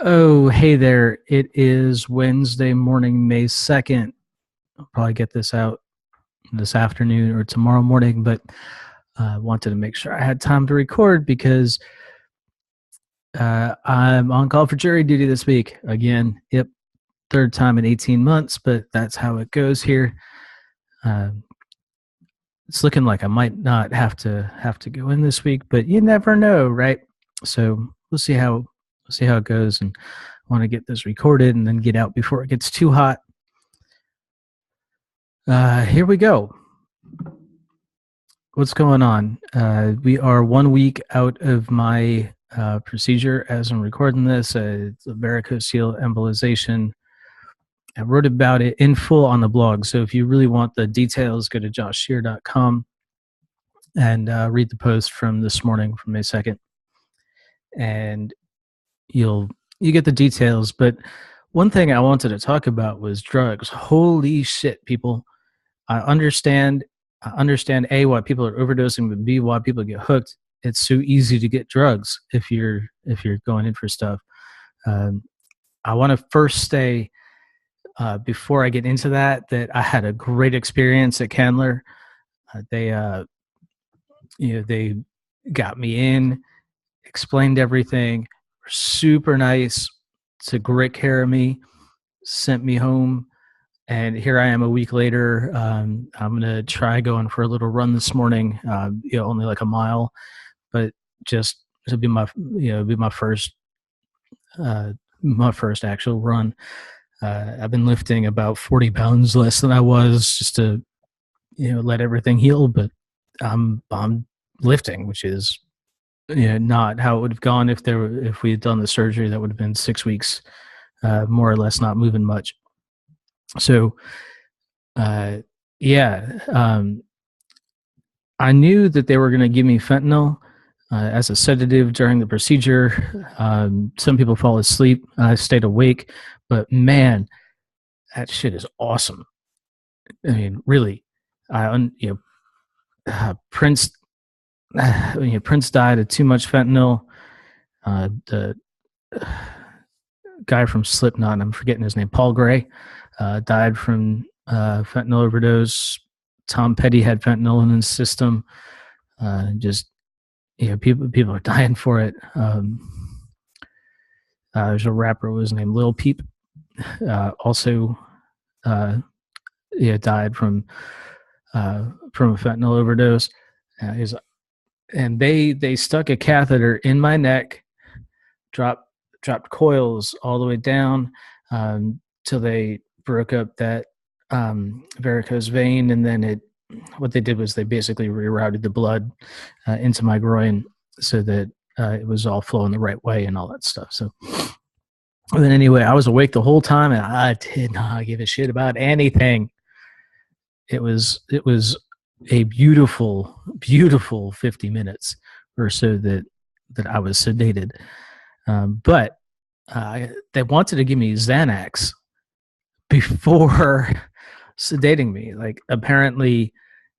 Oh, hey there. It is Wednesday morning, May 2nd. I'll probably get this out this afternoon or tomorrow morning, but I wanted to make sure I had time to record because I'm on call for jury duty this week. Again, yep, third time in 18 months, but that's how it goes here. Uh, it's looking like I might not have to go in this week, but you never know, right? So we'll see how it goes, and I want to get this recorded and then get out before it gets too hot. Here we go. What's going on? We are 1 week out of my procedure as I'm recording this. It's a varicocele embolization. I wrote about it in full on the blog. So if you really want the details, go to joshshear.com and read the post from this morning from May 2nd. And you get the details. But one thing I wanted to talk about was drugs. Holy shit, people. I understand A, why people are overdosing, but B, why people get hooked. It's so easy to get drugs if you're going in for stuff. I want to first say before I get into that I had a great experience at Candler. They got me in, explained everything, were super nice, took great care of me, sent me home. And here I am a week later. I'm gonna try going for a little run this morning. Only like a mile, but just it'll be my first actual run. I've been lifting about 40 pounds less than I was just to let everything heal. But I'm lifting, which is not how it would have gone if we had done the surgery. That would have been 6 weeks, more or less, not moving much. So, yeah, I knew that they were going to give me fentanyl as a sedative during the procedure. Some people fall asleep. I stayed awake, but man, that shit is awesome. I mean, really, Prince, Prince died of too much fentanyl. The guy from Slipknot, I'm forgetting his name, Paul Gray, died from fentanyl overdose. Tom Petty had fentanyl in his system. People are dying for it. There's a rapper who was named Lil Peep, also died from a fentanyl overdose. And they stuck a catheter in my neck, dropped coils all the way down till they broke up that varicose vein, and then what they did was they basically rerouted the blood into my groin so that it was all flowing the right way and all that stuff. So then anyway, I was awake the whole time and I did not give a shit about anything. It was a beautiful 50 minutes or so that I was sedated. But they wanted to give me Xanax before sedating me. Like, apparently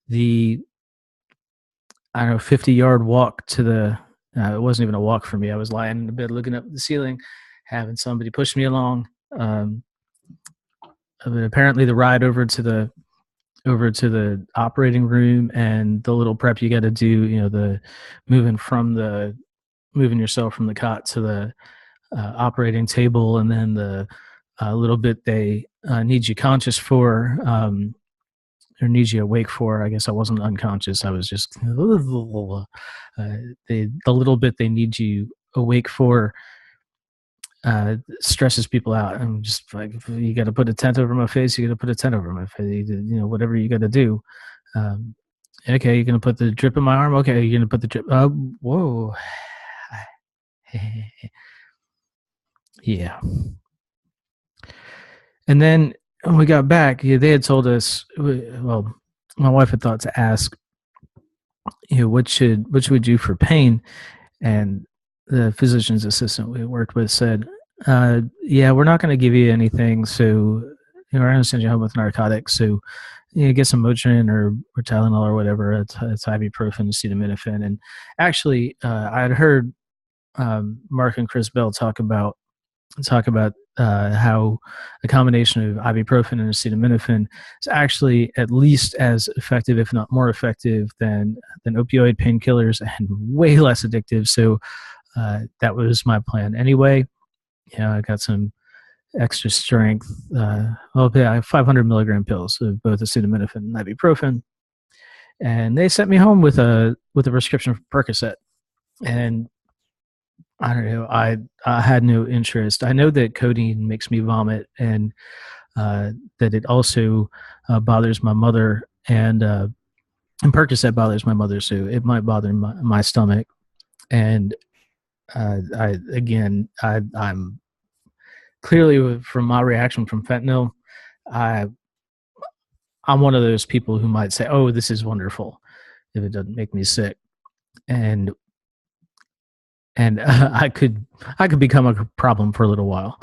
the 50-yard walk to the it wasn't even a walk for me. I was lying in the bed looking up at the ceiling, having somebody push me along. But apparently the ride over to the operating room and the little prep you got to do, the moving yourself from the cot to the operating table, and then the little bit they need you conscious for, or need you awake for. I guess I wasn't unconscious. I was just the little bit they need you awake for stresses people out. I'm just like, you got to put a tent over my face. You got to put a tent over my face. Whatever you got to do. Okay, you're gonna put the drip in my arm. Okay, you're gonna put the drip. Whoa. Yeah. And then when we got back, they had told us. Well, my wife had thought to ask, what should we do for pain, and the physician's assistant we worked with said, yeah, we're not going to give you anything, so we're going to send you home with narcotics. So get some Motrin or Tylenol or whatever. It's ibuprofen, acetaminophen. And actually, I had heard Mark and Chris Bell talk about talk about how a combination of ibuprofen and acetaminophen is actually at least as effective, if not more effective, than opioid painkillers and way less addictive. So that was my plan anyway. I got some extra strength. I have 500 milligram pills of both acetaminophen and ibuprofen, and they sent me home with a prescription for Percocet. And I don't know. I had no interest. I know that codeine makes me vomit, and that it also bothers my mother, and Percocet bothers my mother, so it might bother my stomach. And I'm clearly, from my reaction from fentanyl, I'm one of those people who might say, "Oh, this is wonderful," if it doesn't make me sick, and I could become a problem for a little while.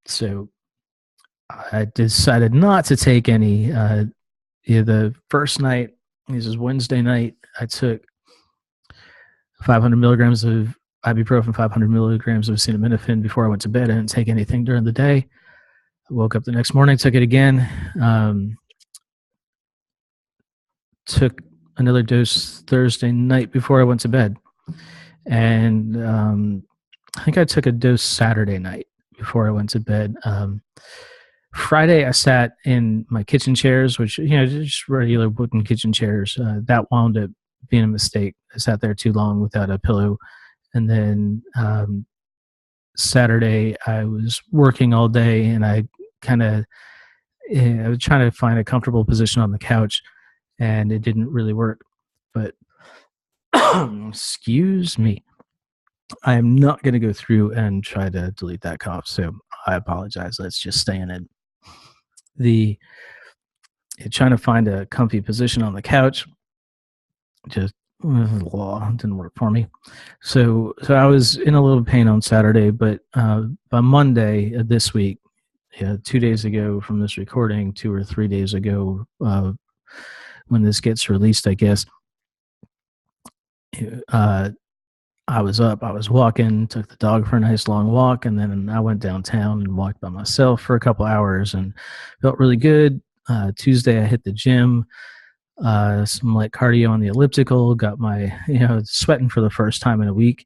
So I decided not to take any. The first night, this is Wednesday night, I took 500 milligrams of ibuprofen, 500 milligrams of acetaminophen before I went to bed. I didn't take anything during the day. I woke up the next morning, took it again. Took another dose Thursday night before I went to bed. And I think I took a dose Saturday night before I went to bed. Friday, I sat in my kitchen chairs, which, just regular wooden kitchen chairs. That wound up being a mistake. I sat there too long without a pillow. And then Saturday, I was working all day, and I was trying to find a comfortable position on the couch, and it didn't really work. But excuse me, I am not going to go through and try to delete that cough, so I apologize. Let's just stay in it. Trying to find a comfy position on the couch just didn't work for me. So I was in a little pain on Saturday, but by Monday this week, 2 days ago from this recording, 2 or 3 days ago, when this gets released, I guess, I was up, I was walking, took the dog for a nice long walk, and then I went downtown and walked by myself for a couple hours and felt really good. Tuesday, I hit the gym, some light cardio on the elliptical, got my, sweating for the first time in a week,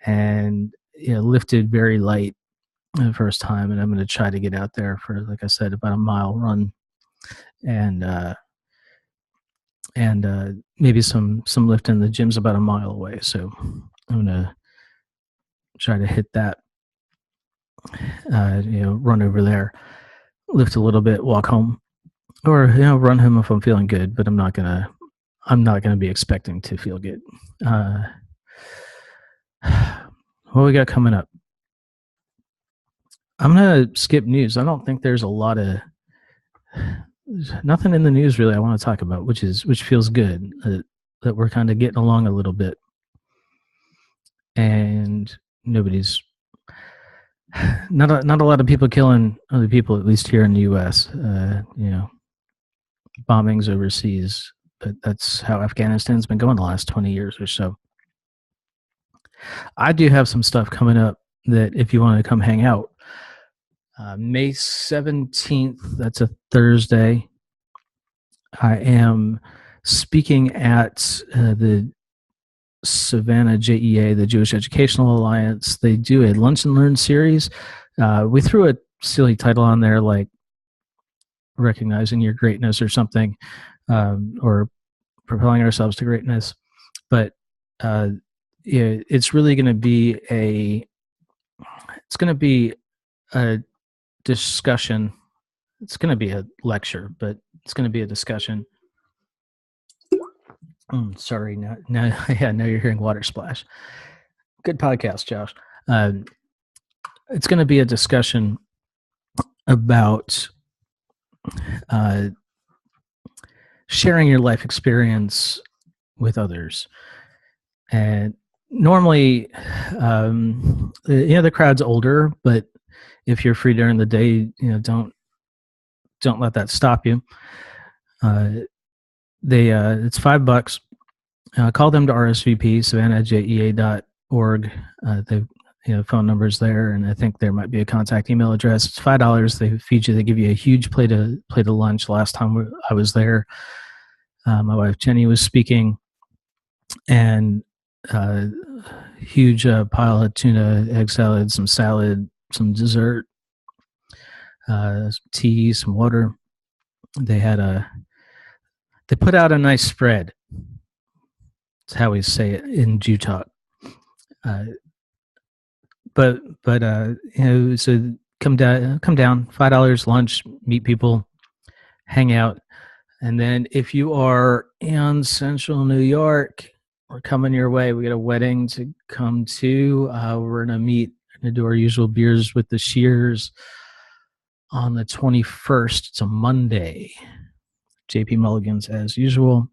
and lifted very light the first time. And I'm going to try to get out there for, like I said, about a mile run, and maybe some lifting. The gym's about a mile away, so I'm gonna try to hit that. Run over there, lift a little bit, walk home, or run home if I'm feeling good. But I'm not gonna be expecting to feel good. What we got coming up? I'm gonna skip news. I don't think there's a lot of nothing in the news really I want to talk about, which feels good. That we're kind of getting along a little bit, and nobody's not a lot of people killing other people, at least here in the U.S. Bombings overseas, but that's how Afghanistan's been going the last 20 years or so. I do have some stuff coming up that if you want to come hang out, May 17th, that's a Thursday, I am speaking at the Savannah JEA, the Jewish Educational Alliance. They do a Lunch and Learn series. We threw a silly title on there like Recognizing Your Greatness or something, or Propelling Ourselves to Greatness. But it's really going to be a discussion. It's going to be a lecture, but it's going to be a discussion. Sorry, now you're hearing water splash. Good podcast, Josh. It's going to be a discussion about sharing your life experience with others. And normally, the crowd's older, but if you're free during the day, don't let that stop you. It's $5. Call them to RSVP, savannahjea.org. phone numbers there, and I think there might be a contact email address. It's $5. They feed you. They give you a huge plate of lunch. Last time I was there, my wife Jenny was speaking, and huge pile of tuna, egg salad, some salad, some dessert, tea, some water. They put out a nice spread. That's how we say it in Utah. But so come down, $5 lunch, meet people, hang out, and then if you are in Central New York, we're coming your way. We got a wedding to come to. We're gonna meet and do our usual beers with the Shears on the 21st. It's a Monday. JP Mulligan's as usual.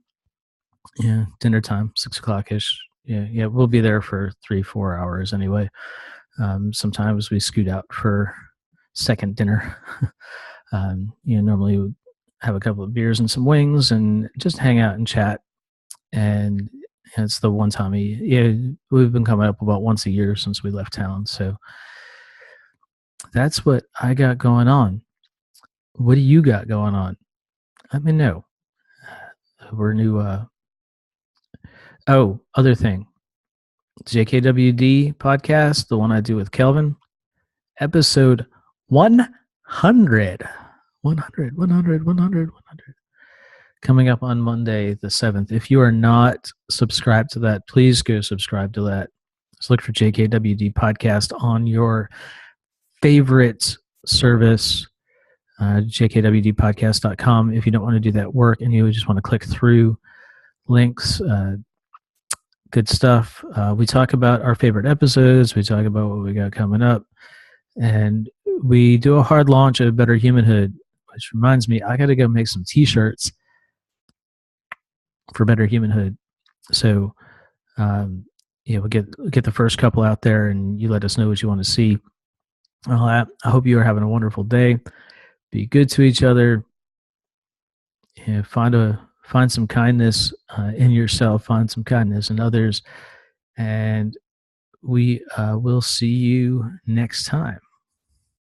Yeah, dinner time, 6:00 ish. Yeah, we'll be there for 3-4 hours anyway. Sometimes we scoot out for second dinner. Normally we have a couple of beers and some wings and just hang out and chat. And it's the one time we've been coming up about once a year since we left town. So that's what I got going on. What do you got going on? Let me know. We're new. Other thing. JKWD podcast, the one I do with Kelvin, episode 100. 100. Coming up on Monday the 7th. If you are not subscribed to that, please go subscribe to that. Just look for JKWD podcast on your favorite service, jkwdpodcast.com. If you don't want to do that work and you just want to click through links, good stuff. We talk about our favorite episodes. We talk about what we got coming up. And we do a hard launch of Better Humanhood, which reminds me, I got to go make some t-shirts for Better Humanhood. So, we'll get the first couple out there and you let us know what you want to see. I hope you are having a wonderful day. Be good to each other. Find some kindness in yourself. Find some kindness in others. And we will see you next time.